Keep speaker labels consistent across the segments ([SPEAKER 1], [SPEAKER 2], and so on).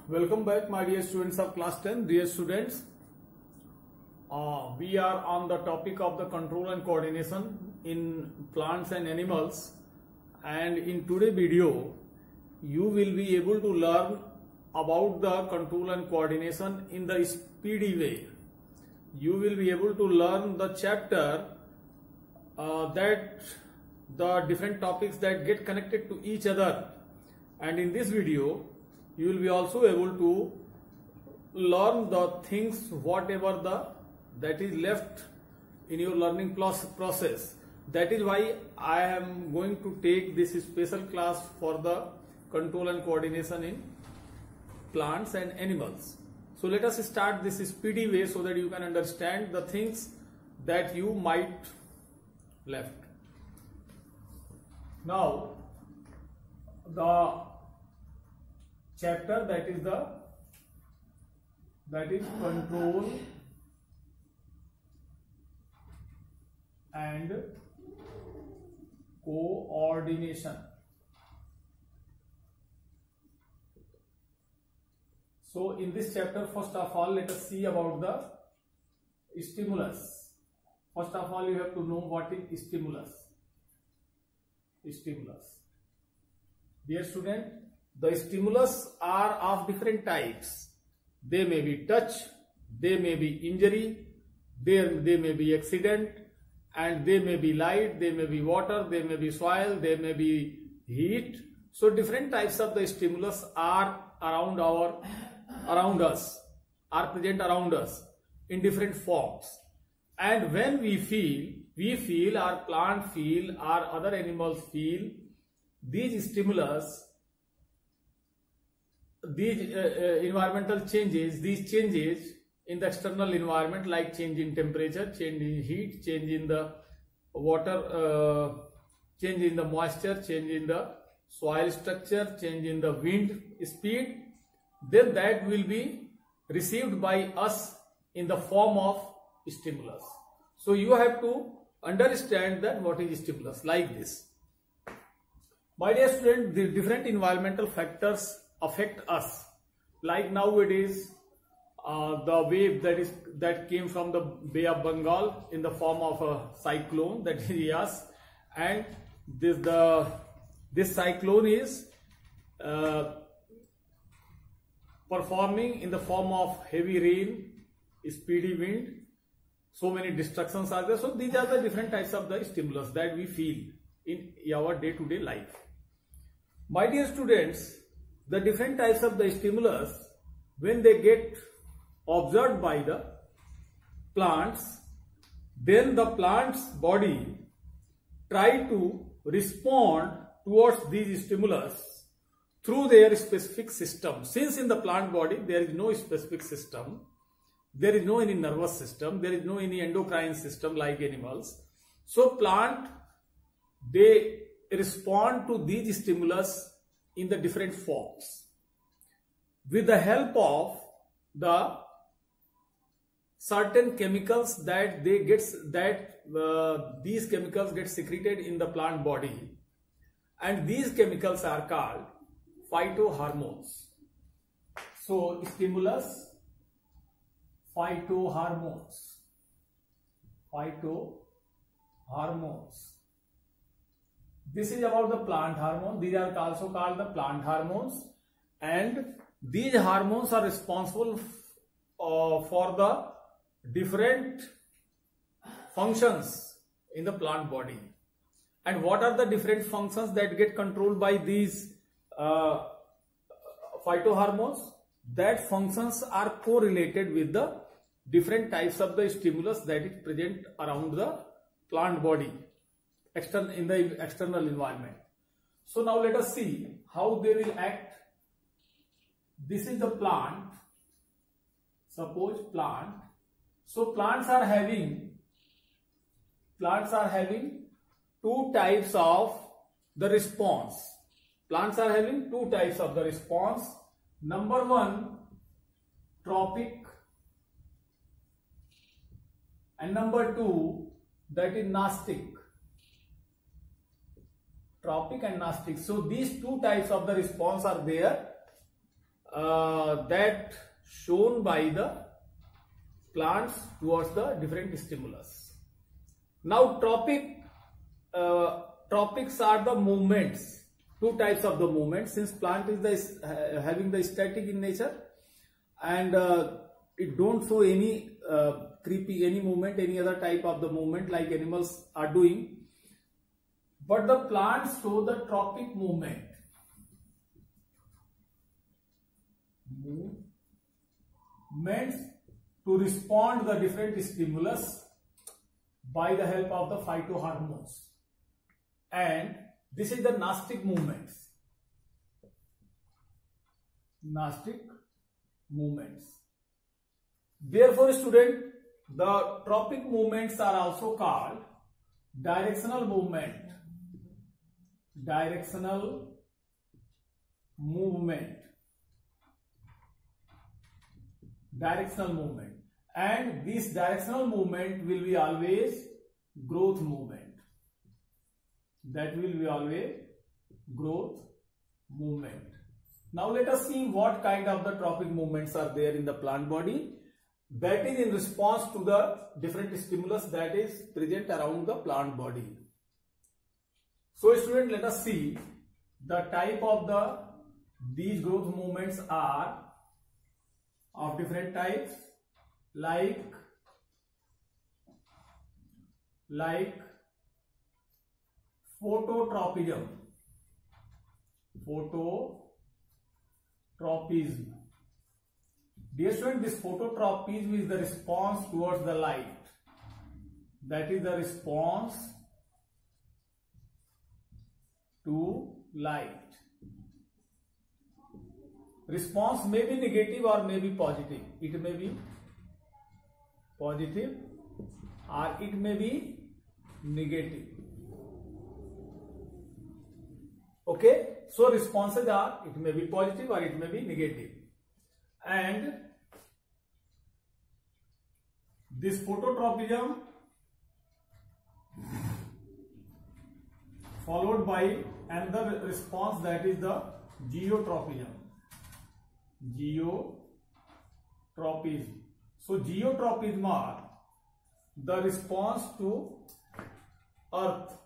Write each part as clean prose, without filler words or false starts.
[SPEAKER 1] Welcome back, my dear students of class 10. Dear students, we are on the topic of the control and coordination in plants and animals, and in today's video you will be able to learn about the control and coordination in the speedy way. You will be able to learn the chapter that the different topics that get connected to each other, and in this video you will be also able to learn the things whatever that is left in your learning process. That is why I am going to take this special class for the control and coordination in plants and animals. So let us start this speedy way so that you can understand the things that you might left. Now the chapter that is control and coordination. So in this chapter, first of all, let us see about the stimulus. First of all, you have to know what is stimulus. Dear student, the stimulus are of different types. They may be touch, they may be injury, they may be accident, and they may be light, they may be water, they may be soil, they may be heat. So different types of the stimulus are around us, are present around us in different forms. And when we feel, our plant feel, our other animals feel these stimulus, these environmental changes, these changes in the external environment, like change in temperature, change in heat, change in the water, change in the moisture, change in the soil structure, change in the wind speed, then that will be received by us in the form of stimulus. So you have to understand that what is stimulus like this. My dear student, the different environmental factors affect us. Like nowadays, the wave that came from the Bay of Bengal in the form of a cyclone, that is Yas, and this cyclone is performing in the form of heavy rain, speedy wind. So many destructions are there. So these are the different types of the stimulus that we feel in our day-to-day life. My dear students, the different types of the stimulus, when they get observed by the plants, then the plant's body try to respond towards these stimulus through their specific system. Since in the plant body there is no specific system, there is no any nervous system, there is no any endocrine system like animals. So plant, they respond to these stimulus in the different forms with the help of the certain chemicals that these chemicals get secreted in the plant body, and these chemicals are called phytohormones. So stimulus, phytohormones. This is about the plant hormone. These are also called the plant hormones, and these hormones are responsible for the different functions in the plant body. And what are the different functions that get controlled by these phytohormones? That functions are correlated with the different types of the stimulus that is present around the plant body in the external environment. So now let us see how they will act. This is the plant. Suppose plant. So plants are having two types of the response. Plants are having two types of the response. Number one, tropic, and number two, that is nastic. Tropic and nastic. So these two types of the response are there that shown by the plants towards the different stimulus. Now tropics are the movements, two types of the movements, since plant is having the static in nature, and it don't show any any movement, any other type of the movement like animals are doing, but the plants show the tropic movements to respond the different stimulus by the help of the phytohormones, and this is the nastic movements. Therefore, student, the tropic movements are also called directional movement. And this directional movement will be always growth movement. Now let us see what kind of the tropic movements are there in the plant body, that is in response to the different stimulus that is present around the plant body. So student, let us see the type of these growth movements are of different types, like phototropism. Dear student, this phototropism is the response towards the light. That is the response to light. Response may be negative or may be positive. It may be positive or it may be negative. Okay, so responses are, it may be positive or it may be negative. And this phototropism followed by another response, that is the geotropism. So geotropism are the response to earth,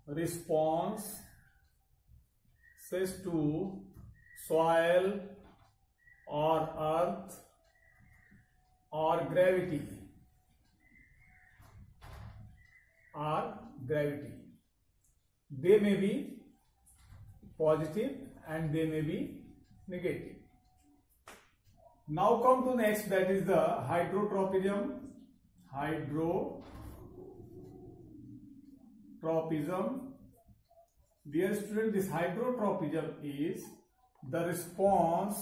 [SPEAKER 1] responses to soil or earth or gravity. They may be positive and they may be negative. Now come to next, that is the hydrotropism. Dear student, this hydrotropism is the response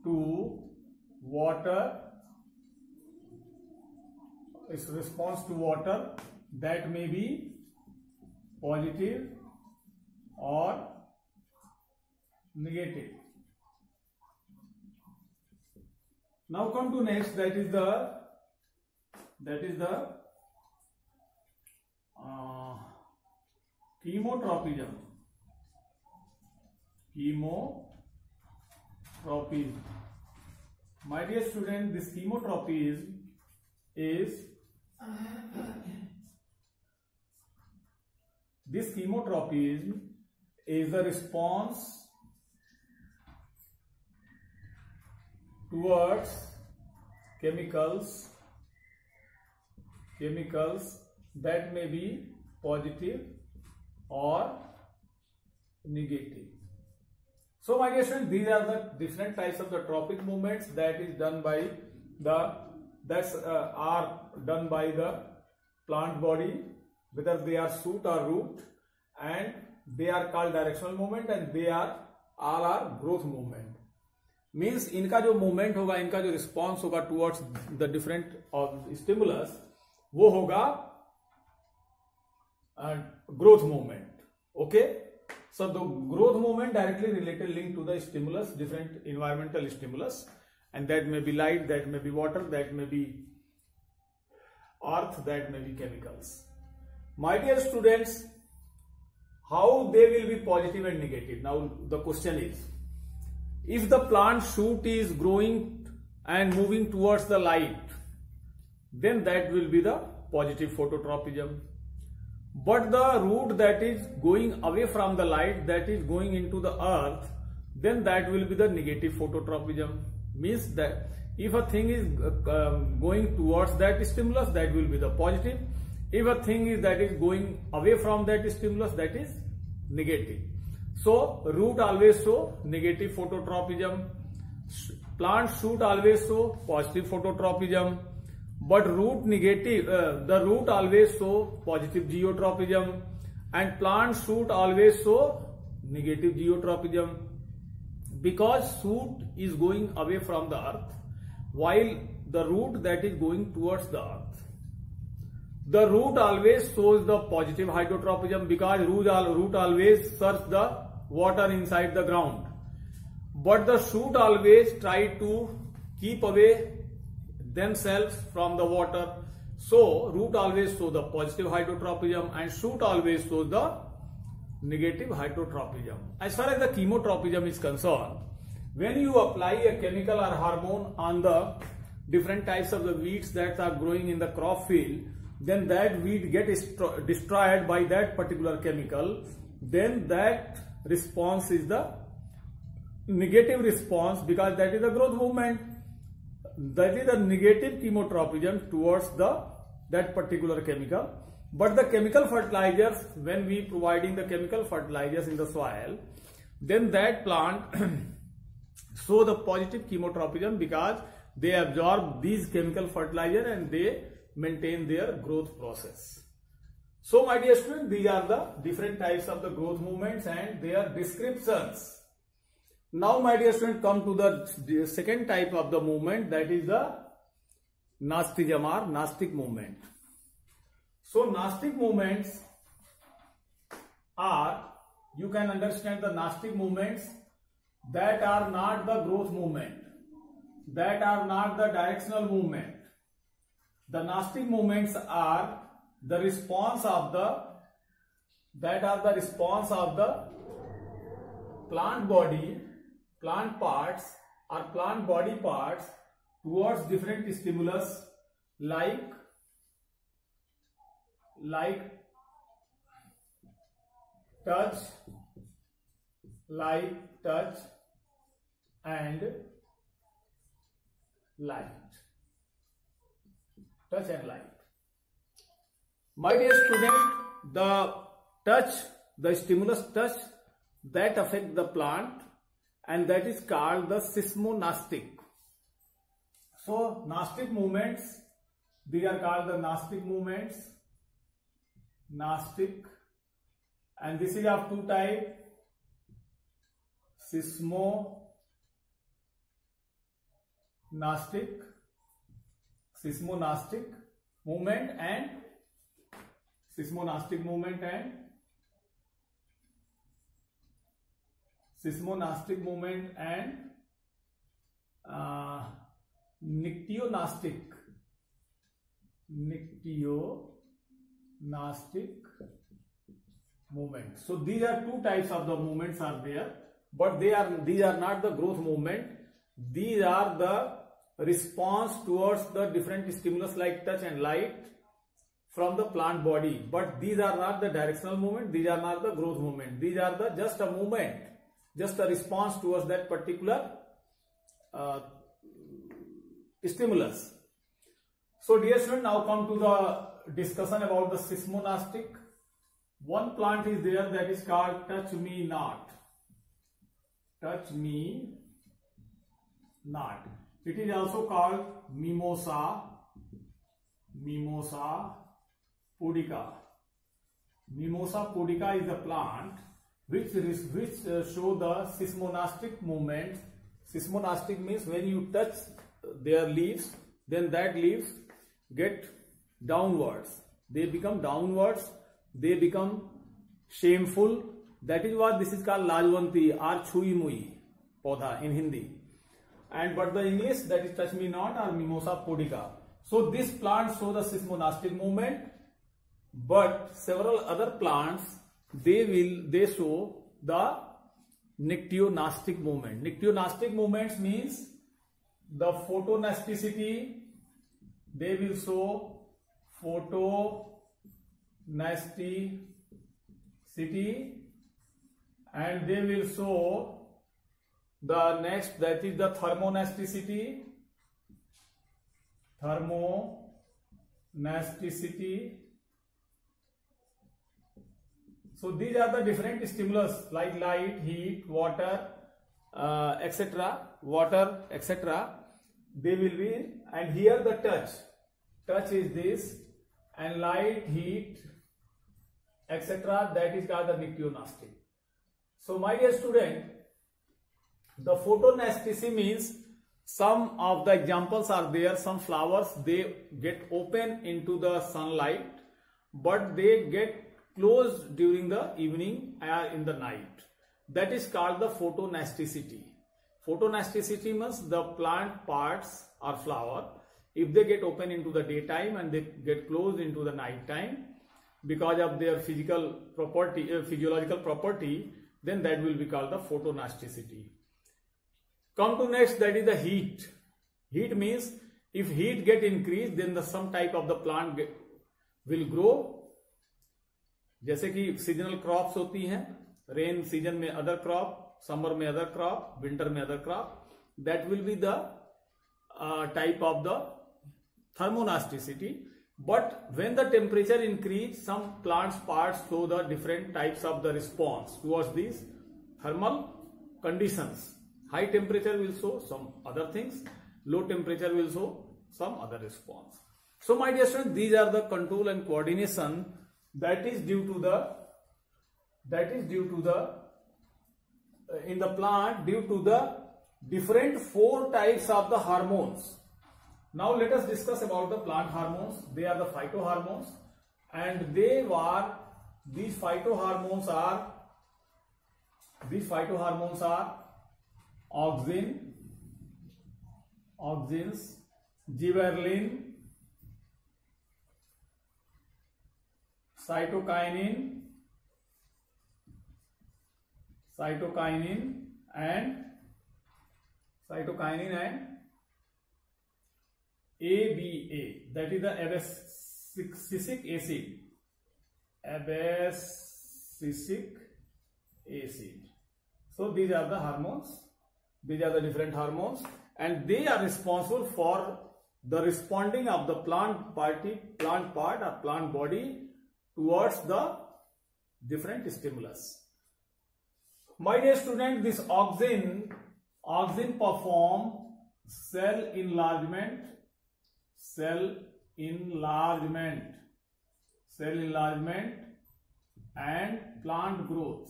[SPEAKER 1] to water. Its response to water that may be positive or negative. Now come to next, that is the chemotropism. My dear student, this chemotropism is the response towards chemicals that may be positive or negative. So my dear students, these are the different types of the tropic movements that is done by the plant body, whether they are shoot or root, and they are called directional movement and they are all are growth movement. Means इनका जो movement होगा, इनका जो response होगा towards the different of stimulus, वो होगा growth movement. Okay, so the growth movement directly related linked to the stimulus, different environmental stimulus, and that may be light, that may be water, that may be earth, that may be chemicals. My dear students, how they will be positive and negative? Now the question is, if the plant shoot is growing and moving towards the light, then that will be the positive phototropism. But the root that is going away from the light, that is going into the earth, then that will be the negative phototropism. Means that if a thing is going towards that stimulus, that will be the positive. If a thing is that is going away from that stimulus, that is negative. So root always show negative phototropism, plant shoot always show positive phototropism, but root negative, the root always show positive geotropism, and plant shoot always show negative geotropism, because shoot is going away from the earth while the root that is going towards the earth. The root always shows the positive hydrotropism, because root always search the water inside the ground, but the shoot always try to keep away themselves from the water. So root always shows the positive hydrotropism and shoot always shows the negative hydrotropism. As far as the chemotropism is concerned, when you apply a chemical or hormone on the different types of the weeds that are growing in the crop field, then that weed gets destroyed by that particular chemical, then that response is the negative response, because that is the growth movement. That is the negative chemotropism towards that particular chemical. But the chemical fertilizers, when we providing the chemical fertilizers in the soil, then that plant show the positive chemotropism, because they absorb these chemical fertilizers and they maintain their growth process. So my dear students, these are the different types of the growth movements and their descriptions. Now my dear students, come to the second type of the movement, that is the nastism or nastic movement. So nastic movements are, you can understand the nastic movements that are not the growth movement, that are not the directional movement. The nastic movements are the response of the plant body, plant parts or plant body parts towards different stimulus like touch and light. Touch and light. My dear student, the stimulus touch that affect the plant, and that is called the seismonastic. So nastic movements, these are called the nastic movements, nastic, and this is of two types, seismonastic movement and nictionastic movement. So these are two types of the movements are there, but these are not the growth movement. These are the response towards the different stimulus like touch and light from the plant body, but these are not the directional movement, these are not the growth movement. These are the just a movement, just a response towards that particular stimulus. So dear student, now come to the discussion about the seismonastic. One plant is there that is called touch me not. Touch me not. It is also called Mimosa pudica. Mimosa pudica is a plant which show the seismonastic movement. Seismonastic means when you touch their leaves, then that leaves get downwards. They become downwards. They become shameful. That is what this is called lajwanti or chui mui podha in Hindi. And but the English, that is touch me not or Mimosa pudica. So this plant show the seismonastic movement, but several other plants they show the nictionastic movement. Nictionastic movements means the photonasticity, they will show photonasticity, and they will show the next, that is the thermonasticity. So these are the different stimulus like light, heat, water, etc. They will be, and here the touch is this, and light, heat, etc. That is called the nictionastic. So my dear student, the photonasticity means some of the examples are there. Some flowers, they get open into the sunlight, but they get closed during the evening or in the night. That is called the photonasticity. Photonasticity means the plant parts or flower, if they get open into the daytime and they get closed into the night time because of their physical property, physiological property, then that will be called the photonasticity. Come to next, that is the heat. Heat means if heat get increased, then the some type of the plant will grow. जैसे कि seasonal crops होती हैं, rain season में other crop, summer में other crop, winter में other crop, that will be the type of the thermonasticity. But when the temperature increase, some plants parts show the different types of the response towards these thermal conditions. High temperature will show some other things, low temperature will show some other response. So my dear students, these are the control and coordination that is due to the in the plant due to the different 4 types of the hormones. Now let us discuss about the plant hormones. They are the phytohormones, and these phytohormones are auxins, gibberellin, cytokinin and ABA, that is the abscisic acid. So these are the hormones, these are the different hormones, and they are responsible for the responding of the plant part or plant body towards the different stimulus. My dear student, this auxin perform cell enlargement and plant growth.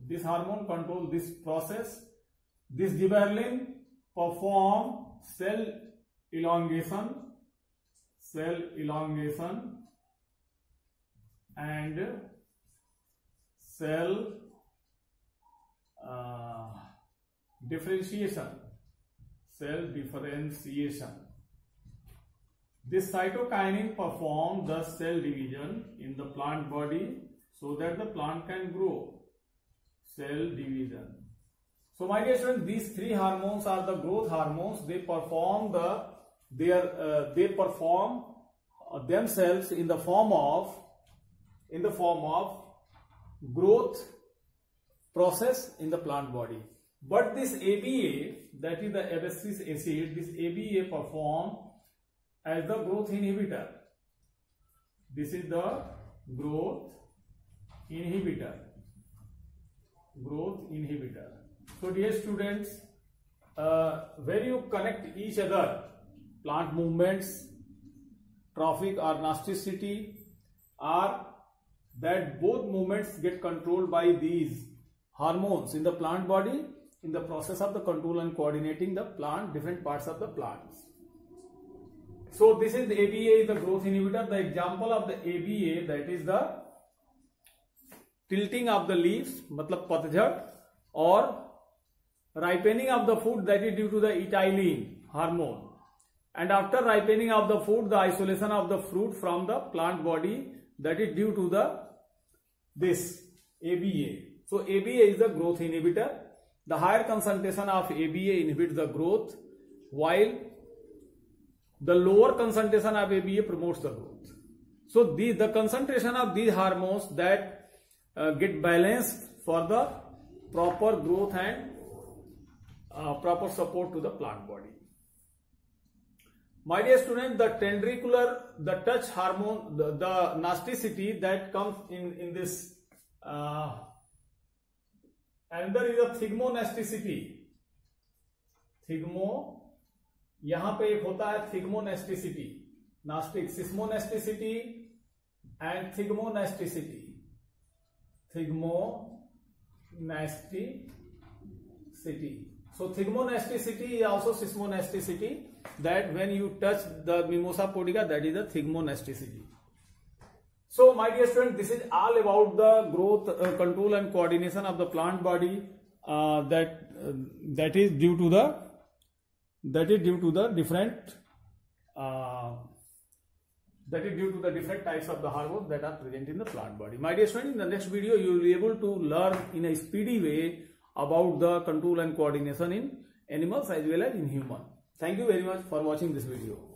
[SPEAKER 1] This hormone control this process. This gibberellin perform cell elongation and cell differentiation. This cytokinin perform the cell division in the plant body so that the plant can grow. Cell division. So my dear students, these 3 hormones are the growth hormones. They perform themselves in the form of growth process in the plant body. But this ABA, that is the abscisic acid, this ABA perform as the growth inhibitor. This is the growth inhibitor. So dear students, when you connect each other, plant movements, trophic or nasticity, are that both movements get controlled by these hormones in the plant body in the process of the control and coordinating the plant, different parts of the plants. So this is the ABA, the growth inhibitor. The example of the ABA, that is the tilting of the leaves, matlab patjhad, or ripening of the fruit, that is due to the ethylene hormone. And after ripening of the fruit, the isolation of the fruit from the plant body, that is due to this ABA. So ABA is the growth inhibitor. The higher concentration of ABA inhibits the growth, while the lower concentration of ABA promotes the growth. So the concentration of these hormones that get balanced for the proper growth and proper support to the plant body. My dear student, the touch hormone, the nasticity that comes in this, and there is a thigmonasticity. यहाँ पे एक होता है thigmonasticity, nastic, seismonasticity and thigmonasticity. So thigmonasticity is also seismonesticity, that when you touch the mimosa pudica, that is the thigmonasticity. So my dear student, this is all about the growth control and coordination of the plant body, that is due to the different types of the hormones that are present in the plant body. My dear student, in the next video you will be able to learn in a speedy way about the control and coordination in animals as well as in human. Thank you very much for watching this video.